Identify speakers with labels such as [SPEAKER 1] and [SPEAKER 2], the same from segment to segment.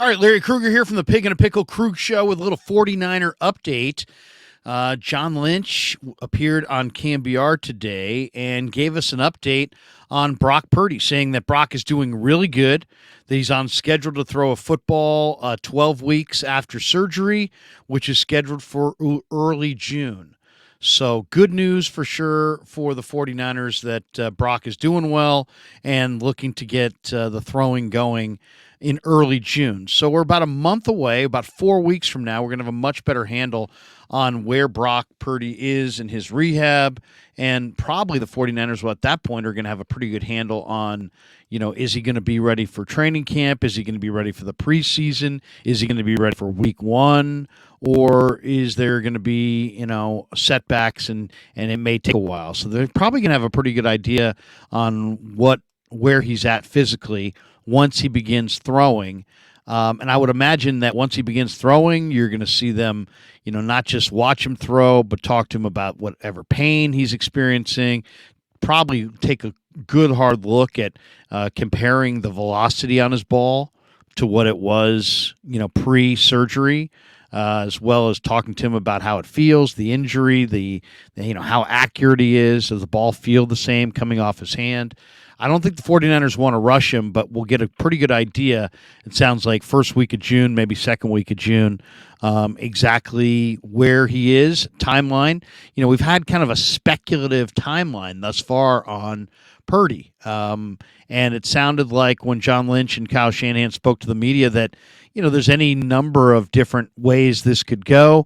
[SPEAKER 1] All right, Larry Krueger here from the Pig and a Pickle Krueg Show with a little 49er update. John Lynch appeared on KMBR today and gave us an update on Brock Purdy, saying that Brock is doing really good, that he's on schedule to throw a football 12 weeks after surgery, which is scheduled for early June. So good news for sure for the 49ers that Brock is doing well and looking to get the throwing going in early June. So we're about a month away, about 4 weeks from now. We're going to have a much better handle on where Brock Purdy is in his rehab. And probably the 49ers will at that point are going to have a pretty good handle on, is he going to be ready for training camp? Is he going to be ready for the preseason? Is he going to be ready for week one? Or is there going to be, setbacks and it may take a while? So they're probably going to have a pretty good idea on where he's at physically once he begins throwing. And I would imagine that once he begins throwing, you're going to see them, not just watch him throw, but talk to him about whatever pain he's experiencing. Probably take a good hard look at comparing the velocity on his ball to what it was, pre-surgery, as well as talking to him about how it feels, the injury, the how accurate he is. Does the ball feel the same coming off his hand? I don't think the 49ers want to rush him, but we'll get a pretty good idea. It sounds like first week of June, maybe second week of June, exactly where he is, timeline. We've had kind of a speculative timeline thus far on Purdy. And it sounded like when John Lynch and Kyle Shanahan spoke to the media that, there's any number of different ways this could go.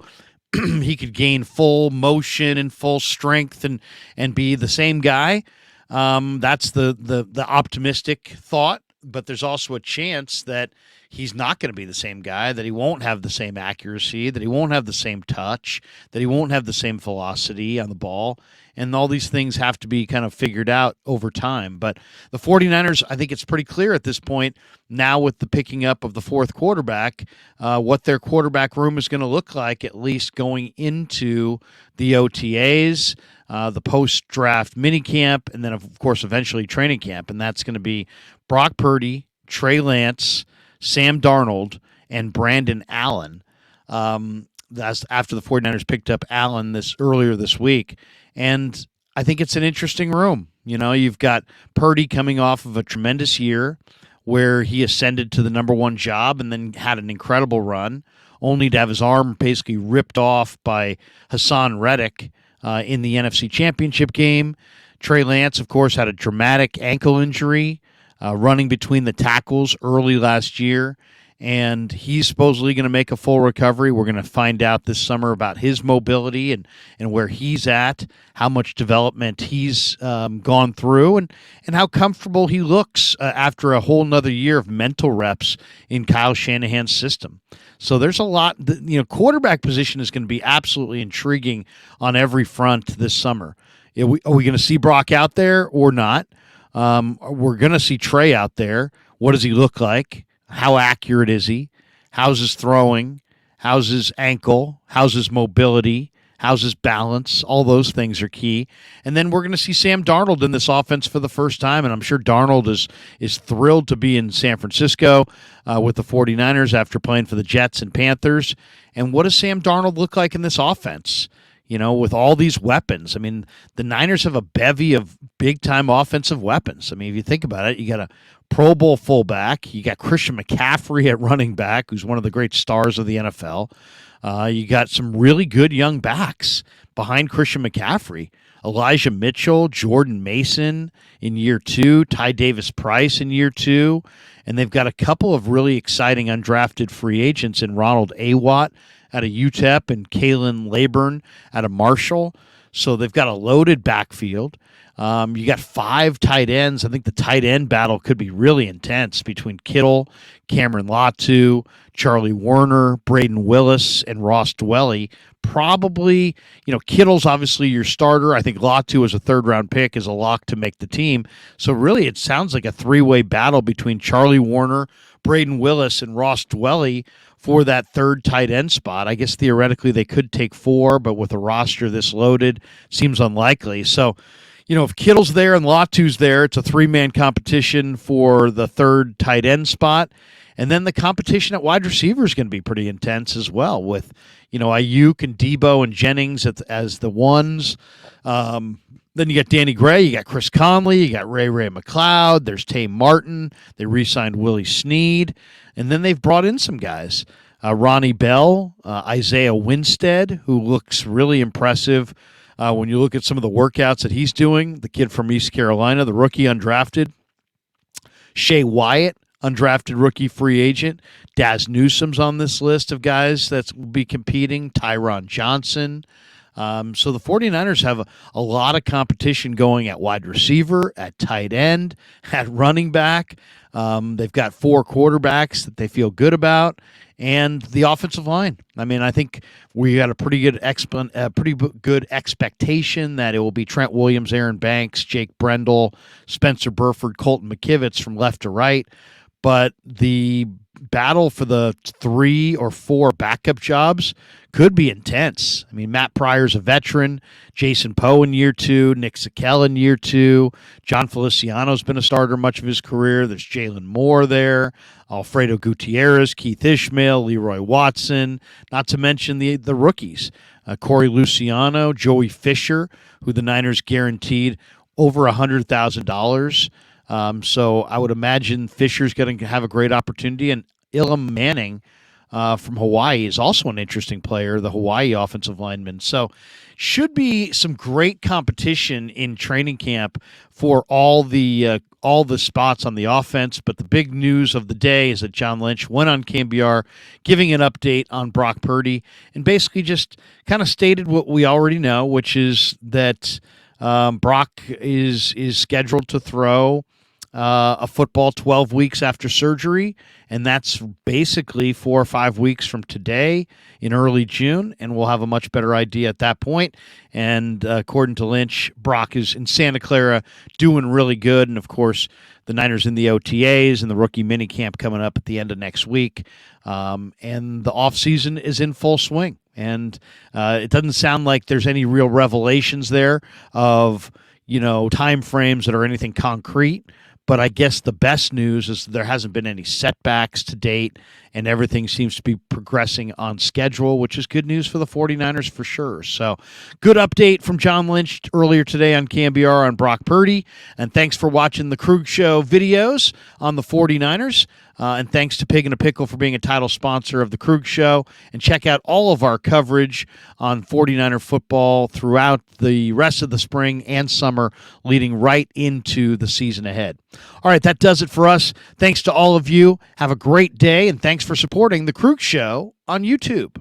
[SPEAKER 1] He could gain full motion and full strength and be the same guy. That's the optimistic thought, but there's also a chance that he's not going to be the same guy, that he won't have the same accuracy, that he won't have the same touch, that he won't have the same velocity on the ball. And all these things have to be kind of figured out over time. But the 49ers, I think it's pretty clear at this point, now with the picking up of the fourth quarterback, what their quarterback room is going to look like, at least going into the OTAs, the post-draft minicamp, and then, of course, eventually training camp. And that's going to be Brock Purdy, Trey Lance, Sam Darnold, and Brandon Allen. That's after the 49ers picked up Allen earlier this week. And I think it's an interesting room. You've got Purdy coming off of a tremendous year where he ascended to the number one job and then had an incredible run, only to have his arm basically ripped off by Hassan Reddick in the NFC Championship game. Trey Lance, of course, had a dramatic ankle injury running between the tackles early last year, and he's supposedly going to make a full recovery. We're going to find out this summer about his mobility and where he's at, how much development he's gone through, and how comfortable he looks after a whole nother year of mental reps in Kyle Shanahan's system. So there's a lot. Quarterback position is going to be absolutely intriguing on every front this summer. Are we going to see Brock out there or not? We're going to see Trey out there. What does he look like? How accurate is he? How's his throwing? How's his ankle? How's his mobility? How's his balance? All those things are key. And then we're going to see Sam Darnold in this offense for the first time, and I'm sure Darnold is thrilled to be in San Francisco with the 49ers after playing for the Jets and Panthers. And what does Sam Darnold look like in this offense? With all these weapons. I mean, the Niners have a bevy of big-time offensive weapons. I mean, if you think about it, you got a Pro Bowl fullback. You got Christian McCaffrey at running back, who's one of the great stars of the NFL. You got some really good young backs behind Christian McCaffrey. Elijah Mitchell, Jordan Mason in year two, Ty Davis-Price in year two. And they've got a couple of really exciting undrafted free agents in Ronald Awatt out of UTEP and Kalen Laburn out of Marshall. So they've got a loaded backfield. You got 5 tight ends. I think the tight end battle could be really intense between Kittle, Cameron Latu, Charlie Warner, Braden Willis, and Ross Dwelly. Probably, Kittle's obviously your starter. I think Latu as a third-round pick is a lock to make the team. So really it sounds like a 3-way battle between Charlie Warner, Braden Willis, and Ross Dwelly for that third tight end spot. I guess theoretically they could take 4, but with a roster this loaded, seems unlikely. So, if Kittle's there and Latu's there, it's a 3-man competition for the third tight end spot. And then the competition at wide receiver is going to be pretty intense as well, with Ayuk and Debo and Jennings as the ones. Then you got Danny Gray, you got Chris Conley, you got Ray McLeod, there's Tay Martin, they re-signed Willie Snead, and then they've brought in some guys. Ronnie Bell, Isaiah Winstead, who looks really impressive when you look at some of the workouts that he's doing. The kid from East Carolina, the rookie undrafted. Shea Wyatt, undrafted rookie free agent. Daz Newsom's on this list of guys that will be competing. Tyron Johnson. So the 49ers have a lot of competition going at wide receiver, at tight end, at running back. They've got 4 quarterbacks that they feel good about, and the offensive line. I mean, I think we got a pretty good expectation that it will be Trent Williams, Aaron Banks, Jake Brendel, Spencer Burford, Colton McKivitz from left to right. But the battle for the 3 or 4 backup jobs could be intense. I mean, Matt Pryor's a veteran. Jason Poe in year 2. Nick Sakell in year 2. John Feliciano's been a starter much of his career. There's Jalen Moore there. Alfredo Gutierrez, Keith Ishmael, Leroy Watson. Not to mention the rookies. Corey Luciano, Joey Fisher, who the Niners guaranteed over $100,000. So I would imagine Fisher's going to have a great opportunity. And Ilham Manning from Hawaii is also an interesting player, the Hawaii offensive lineman. So should be some great competition in training camp for all the spots on the offense. But the big news of the day is that John Lynch went on KBR giving an update on Brock Purdy and basically just kind of stated what we already know, which is that Brock is scheduled to throw a football 12 weeks after surgery, and that's basically 4 or 5 weeks from today in early June, and we'll have a much better idea at that point. And according to Lynch, Brock is in Santa Clara doing really good, and of course the Niners in the OTAs and the rookie minicamp coming up at the end of next week, and the offseason is in full swing. And it doesn't sound like there's any real revelations there of time frames that are anything concrete. But I guess the best news is there hasn't been any setbacks to date, and everything seems to be progressing on schedule, which is good news for the 49ers for sure. So good update from John Lynch earlier today on KBR on Brock Purdy. And thanks for watching the Krueg Show videos on the 49ers. And thanks to Pig and a Pickle for being a title sponsor of the Krueg Show. And check out all of our coverage on 49er football throughout the rest of the spring and summer, leading right into the season ahead. All right, that does it for us. Thanks to all of you. Have a great day, and thanks for supporting the Krueg Show on YouTube.